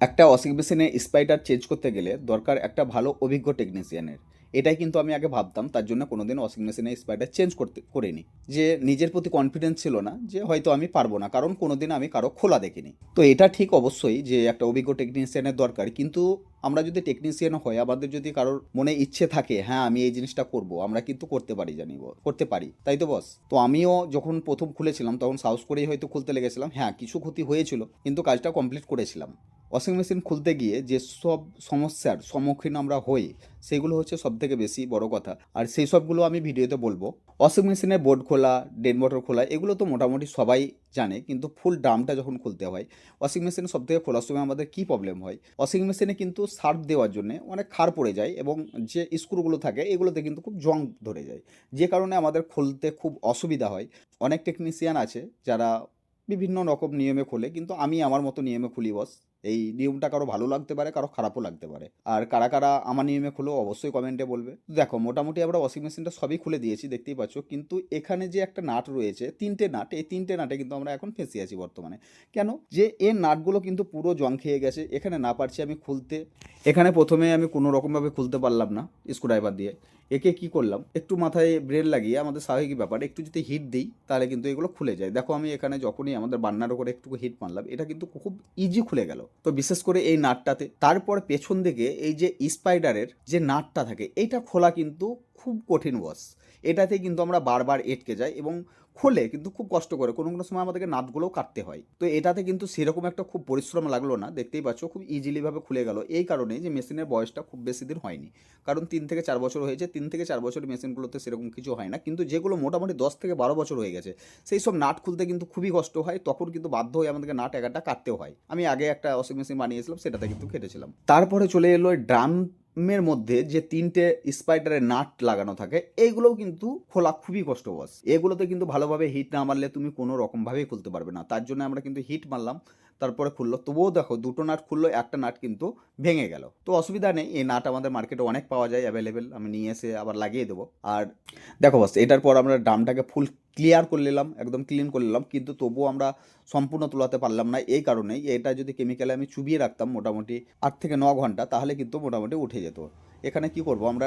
একটা ওয়াশিং মেশিনে spider change করতে গেলে দরকার একটা ভালো অভিজ্ঞ টেকনিশিয়ানের। এটাই কিন্তু আমি আগে ভাবতাম, তার জন্য কোনোদিন ওয়াশিং মেশিনে স্পাইডার চেঞ্জ করিনি। যে নিজের প্রতি কনফিডেন্স ছিল না যে হয়তো আমি পারবো না, কারণ কোনোদিন আমি কারো খোলা দেখিনি। তো এটা ঠিক অবশ্যই যে একটা অভিজ্ঞ টেকনিশিয়ানের দরকার, কিন্তু আমরা যদি টেকনিশিয়ান হয়, আমাদের যদি কারোর মনে ইচ্ছে থাকে হ্যাঁ আমি এই জিনিসটা করব, আমরা কিন্তু করতে পারি, করতে পারি, তাই তো বস? তো আমিও যখন প্রথম খুলেছিলাম তখন সাহস করেই হয়তো খুলতে লেগেছিলাম। হ্যাঁ, কিছু ক্ষতি হয়েছিল কিন্তু কাজটা কমপ্লিট করেছিলাম। ওয়াশিং মেশিন খুলতে গিয়ে যেসব সমস্যার সম্মুখীন আমরা হই সেগুলো হচ্ছে সবথেকে বেশি বড় কথা, আর সেই সবগুলো আমি ভিডিওতে বলবো। ওয়াশিং মেশিনের বোর্ড খোলা, ড্রেন মোটর খোলা, এগুলো তো মোটামুটি সবাই জানে, কিন্তু ফুল ড্রামটা যখন খুলতে হয় ওয়াশিং মেশিন সবথেকে খোলার সময় আমাদের কী প্রবলেম হয়, ওয়াশিং মেশিনে কিন্তু সার্ফ দেওয়ার জন্য অনেক ক্ষার পড়ে যায় এবং যে স্ক্রুগুলো থাকে এগুলোতে কিন্তু খুব জং ধরে যায়, যে কারণে আমাদের খুলতে খুব অসুবিধা হয়। অনেক টেকনিশিয়ান আছে যারা বিভিন্ন রকম নিয়মে খোলে, কিন্তু আমি আমার মতো নিয়মে খুলি বস। এই নিয়মটা কারো ভালো লাগতে পারে, কারো খারাপও লাগতে পারে। আর কারা কারা আমার নিয়মে খুলো অবশ্যই কমেন্টে বলবে। দেখো, মোটামুটি আমরা ওয়াশিং মেশিনটা সবই খুলে দিয়েছি, দেখতেই পাচ্ছ, কিন্তু এখানে যে একটা নাট রয়েছে, তিনটে নাট, এই তিনটে নাটে কিন্তু আমরা এখন ফেঁসে আছি বর্তমানে। কেন? যে এর নাটগুলো কিন্তু পুরো জং খেয়ে গেছে, এখানে না পারছি আমি খুলতে। এখানে প্রথমে আমি কোনো রকমভাবে খুলতে পারলাম না স্ক্রুড্রাইভার দিয়ে। একে কি করলাম, একটু মাথায় ব্রেন লাগিয়ে, আমাদের স্বাভাবিক ব্যাপার, একটু যদি হিট দিই তাহলে কিন্তু এগুলো খুলে যায়। দেখো আমি এখানে যখনই আমাদের বান্নার উপরে একটু হিট মারলাম, এটা কিন্তু খুব ইজি খুলে গেল। তো বিশেষ করে এই নাটটাতে, তারপর পেছন দিকে এই যে স্পাইডারের যে নাটটা থাকে, এইটা খোলা কিন্তু খুব কঠিন বস। এটাতে কিন্তু আমরা বারবার এটকে যাই এবং খোলে কিন্তু খুব কষ্ট করে, কোনো কোনো সময় আমাদেরকে নাটগুলোও কাটতে হয়। তো এটাতে কিন্তু সেরকম একটা খুব পরিশ্রম লাগলো না, দেখতেই পাচ্ছ খুব ইজিলিভাবে খুলে গেল। এই কারণে যে মেশিনের বয়সটা খুব বেশি দিন হয়নি, কারণ 3 থেকে 4 বছর হয়েছে। 3 থেকে 4 বছর মেশিনগুলোতে সেরকম কিছু হয় না, কিন্তু যেগুলো মোটামুটি 10 থেকে 12 বছর হয়ে গেছে সেই সব নাট খুলতে কিন্তু খুবই কষ্ট হয়, তখন কিন্তু বাধ্য হয়ে আমাদেরকে নাট একটা কাটতেও হয়। আমি আগে একটা ওয়াশিং মেশিন বানিয়েছিলাম, সেটাতে কিন্তু কেটেছিলাম। তারপরে চলে এলো ড্রামের মধ্যে যে তিনটে স্পাইডারের নাট লাগানো থাকে, এইগুলোও কিন্তু খোলা খুবই কষ্ট বস। এগুলোতে কিন্তু ভালোভাবে হিট না মারলে তুমি কোনো রকমভাবেই খুলতে পারবে না, তার জন্য আমরা কিন্তু হিট মারলাম, তারপরে খুললো। তবুও দেখো, দুটো নাট খুললো, একটা নাট কিন্তু ভেঙে গেল। তো অসুবিধা নেই, এই নাট আমাদের মার্কেটে অনেক পাওয়া যায় অ্যাভেলেবেল, আমি নিয়ে এসে আবার লাগিয়ে দেবো। আর দেখো বাস, এটার পর আমরা ড্রামটাকে ফুল ক্লিয়ার করে নিলাম, একদম ক্লিন করে নিলাম, কিন্তু তবুও আমরা সম্পূর্ণ তোলাতে পারলাম না। এই কারণেই, এটা যদি কেমিক্যালে আমি চুবিয়ে রাখতাম মোটামুটি 8 থেকে 9 ঘন্টা, তাহলে কিন্তু মোটামুটি উঠে যেত। এখানে কি করব, আমরা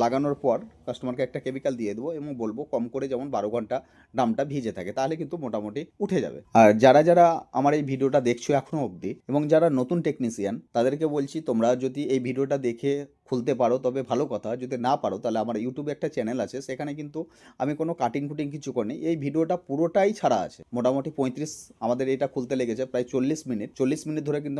লাগানোর পর কাস্টমারকে একটা কেমিক্যাল দিয়ে দেবো এবং বলবো কম করে যেমন 12 ঘন্টা ড্রামটা ভিজে থাকে, তাহলে কিন্তু মোটামুটি উঠে যাবে। আর যারা যারা আমার এই ভিডিওটা দেখছো এখনো অবধি এবং যারা নতুন টেকনিশিয়ান, তাদেরকে বলছি তোমরা যদি এই ভিডিওটা দেখে খুলতে পারো তবে ভালো কথা, যদি না পারো তাহলে আমার ইউটিউবে একটা চ্যানেল আছে, সেখানে কিন্তু আমি কোনো কাটিং কুটিং কিছু করিনি, এই ভিডিওটা পুরোটাই ছাড়া আছে। মোটামুটি আমাদের এটা খুলতে লেগেছে প্রায় 40 মিনিট। 40 মিনিট ধরে কিন্তু